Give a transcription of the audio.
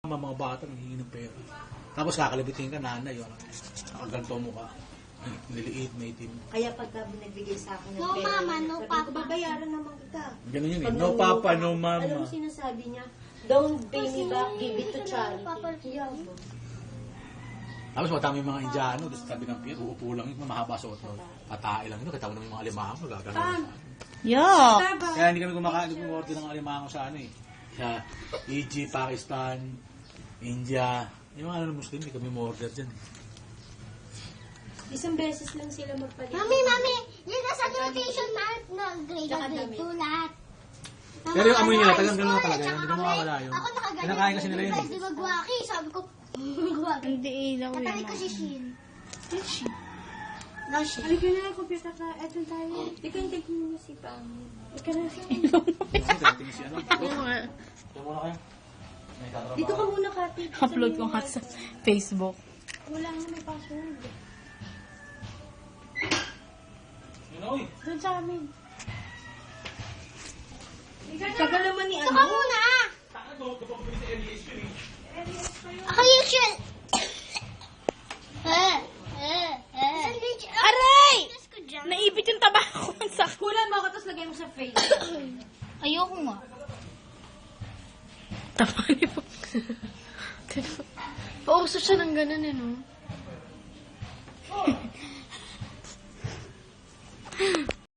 Mga bata nanghihingi ng pera. Tapos kakalibitin ka, nanay, yun. Nakaganto mo ka. Niliit, may itim. Kaya pagka nagbigay sa akin ng No, pera, mama, no, sabi ko, papa. babayaran naman kita. Ganun yun eh. Pag No papa, no Alam mama. mo sinasabi niya, don't pay me back, give it to charity. Yeah. Tapos matami yung mga Indiano, tapos sabi ng pier, uupo lang yun, mahaba suot nun. Patae lang yun, kita mo naman yung mga alimango, gagano'n. Yuck! Kaya hindi kami kumakain, hindi kumorte ng alimango sa ano eh. Sa Egypt, Pakistan, India, yung mga Muslim, hindi kami umorder dyan eh. Isang beses lang sila magpalit. Mami, yun nasa notation mark na grade Tsaka 1, grade damit. 2, lahat. Pero yung amoy nila, talagang gano'n talaga yun, hindi Tsaka na mawawala yun. Ako nakaganyan. Kinakain kasi nila yun eh. Di ba guwaki? Sabi ko, guwaki. Hindi ilaw Natali yan. ko si Shin. Halika na, computer ka. Eto tayo. Ikaw yung tignan mo si Pami. Ikaw na siya. Tingin si ano. Yung mga Ito muna kayo. May tatrabaho. Dito ka muna, Kati. upload ko nga sa Facebook. Wala nga may password. Yun oy. Doon sa amin. Tagal naman ni Saka ano. muna ah! Takot mo, kapag pumili sa LES yun eh. Ako yung Shin! Aray! Naipit yung tabako sa... Kulang mo ako, tapos lagay mo sa face. Ayoko nga. Tabali po. Pauso siya ng ganun eh, no?